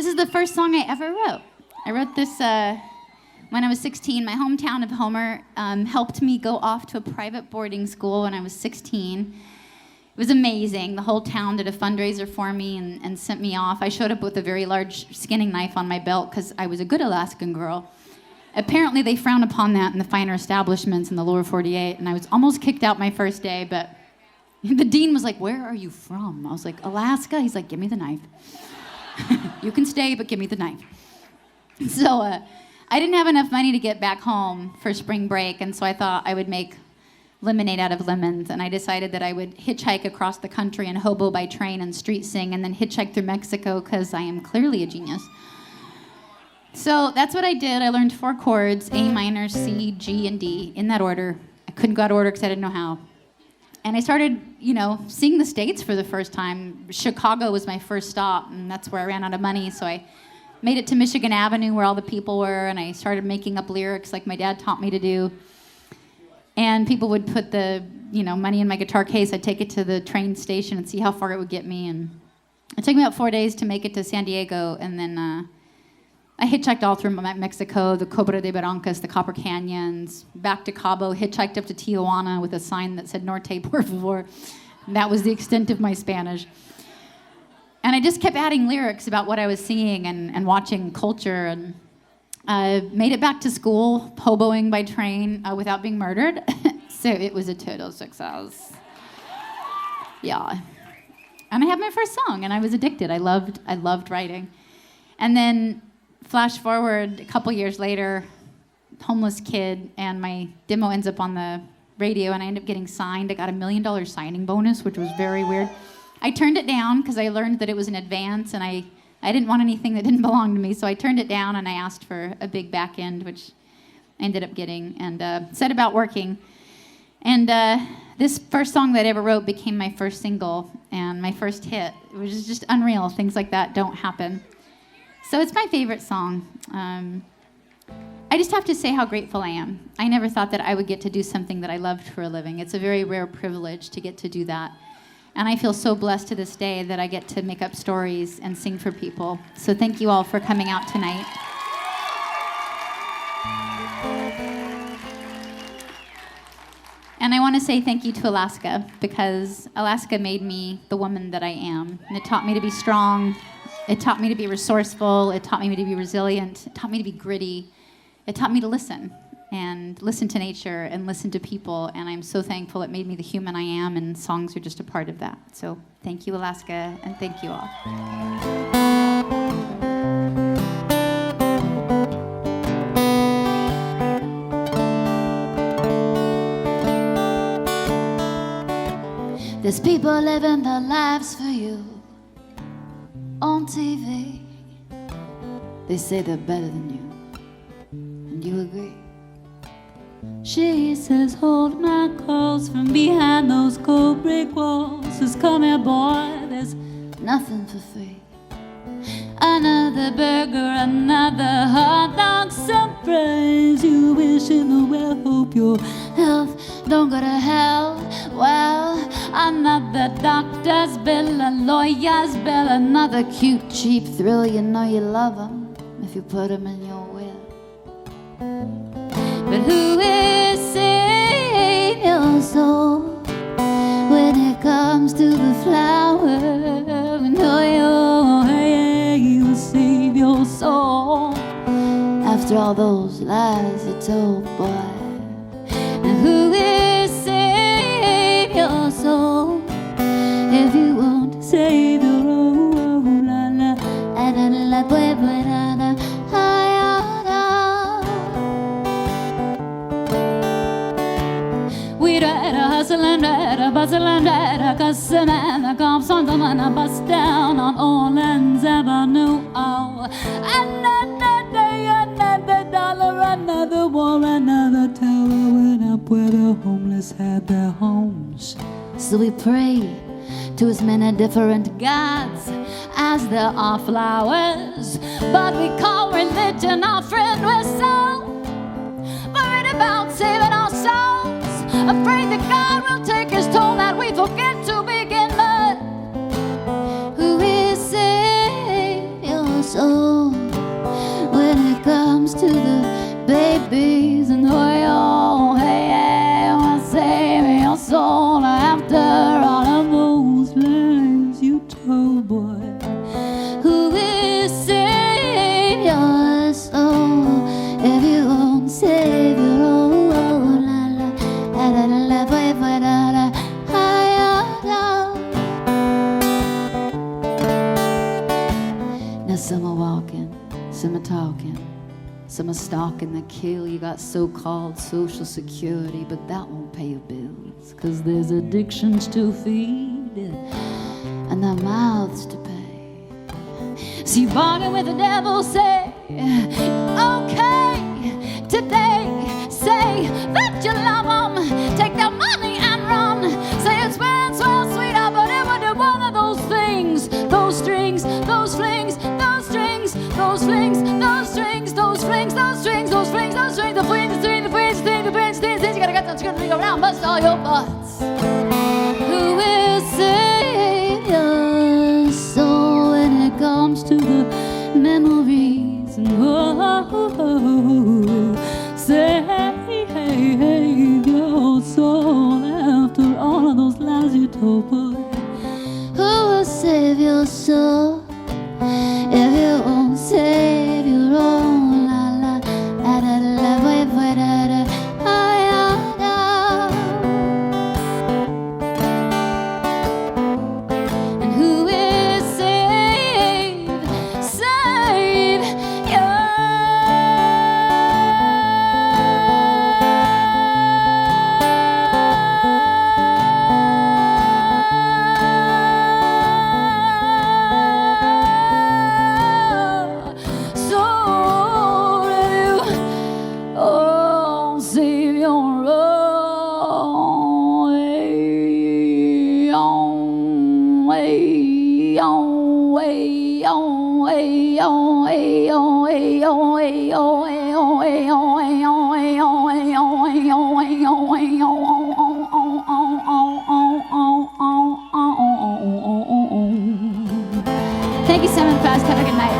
This is the first song I ever wrote. I wrote this when I was 16. My hometown of Homer helped me go off to a private boarding school when I was 16. It was amazing. The whole town did a fundraiser for me and sent me off. I showed up with a very large skinning knife on my belt because I was a good Alaskan girl. Apparently they frown upon that in the finer establishments in the lower 48, and I was almost kicked out my first day, but the dean was like, "Where are you from?" I was like, "Alaska." He's like, "Give me the knife." "You can stay, but give me the knife." So I didn't have enough money to get back home for spring break, and so I thought I would make lemonade out of lemons, and I decided that I would hitchhike across the country and hobo by train and street sing, and then hitchhike through Mexico, because I am clearly a genius. So that's what I did. I learned 4 chords, A minor, C, G, and D, in that order. I couldn't go out of order because I didn't know how. And I started, seeing the States for the first time. Chicago was my first stop, and that's where I ran out of money, so I made it to Michigan Avenue where all the people were, and I started making up lyrics like my dad taught me to do. And people would put the, money in my guitar case. I'd take it to the train station and see how far it would get me. And it took me about 4 days to make it to San Diego, and then I hitchhiked all through Mexico, the Cobra de Barrancas, the Copper Canyons, back to Cabo, hitchhiked up to Tijuana with a sign that said "Norte, por favor." And that was the extent of my Spanish. And I just kept adding lyrics about what I was seeing and watching culture, and made it back to school, hoboing by train without being murdered. So it was a total success. Yeah. And I had my first song, and I was addicted. I loved writing. And then flash forward a couple years later, homeless kid, and my demo ends up on the radio, and I end up getting signed. I got $1 million signing bonus, which was very weird. I turned it down because I learned that it was in advance, and I didn't want anything that didn't belong to me, so I turned it down, and I asked for a big back end, which I ended up getting, and set about working. And this first song that I ever wrote became my first single and my first hit. It was just unreal. Things like that don't happen. So it's my favorite song. I just have to say how grateful I am. I never thought that I would get to do something that I loved for a living. It's a very rare privilege to get to do that. And I feel so blessed to this day that I get to make up stories and sing for people. So thank you all for coming out tonight. And I want to say thank you to Alaska, because Alaska made me the woman that I am. And it taught me to be strong. It taught me to be resourceful. It taught me to be resilient. It taught me to be gritty. It taught me to listen to nature and listen to people. And I'm so thankful it made me the human I am, and songs are just a part of that. So thank you, Alaska, and thank you all. There's people living their lives for you on TV. They say they're better than you, and you agree. She says, hold my calls from behind those cold brick walls. Says, come here, boy, there's nothing for free. Another burger, another hot dog, some praise. You wish in the well, hope your health don't go to hell. Well, another doctor's bill, a lawyer's bill, another cute, cheap thrill. You know you love them if you put them in your will. But who is saving your soul when it comes to the flower? We know he will save your soul after all those lies you told, boy. And who is saving your soul if you won't save your own? La la la la la la. We'd ride a hustle and ride a bustle and ride a cussing and a cop something and a bust down on Orleans Avenue. Oh, another dollar, another war, another tower went up where the homeless had their homes. So we pray to as many different gods as there are flowers, but we call religion our friend. We're so worried about saving our souls, afraid that God will take his toll, that we forget to begin. But who is saving your soul? some stock in the kill. You got so-called Social Security, but that won't pay your bills, 'cause there's addictions to feed and the mouths to pay. So you bargain with the devil, say, okay, today, say that you love him, take their money and run, say it's been so sweet, but it would do one of those things, those strings, those flings, those strings, those flings, those strings, those flings, those strings, those flings, those strings, the flings, the strings, the flings, the flings, the flings, the flings, you gotta get that, you gotta go around, bust all your butts. Who will save your soul when it comes to the memories? And save your soul after all of those lies you told, boy. Who will save your soul if you won't save your own? La la la la la la la la. And who will save your Thank you, Salmonfest. Have a good night.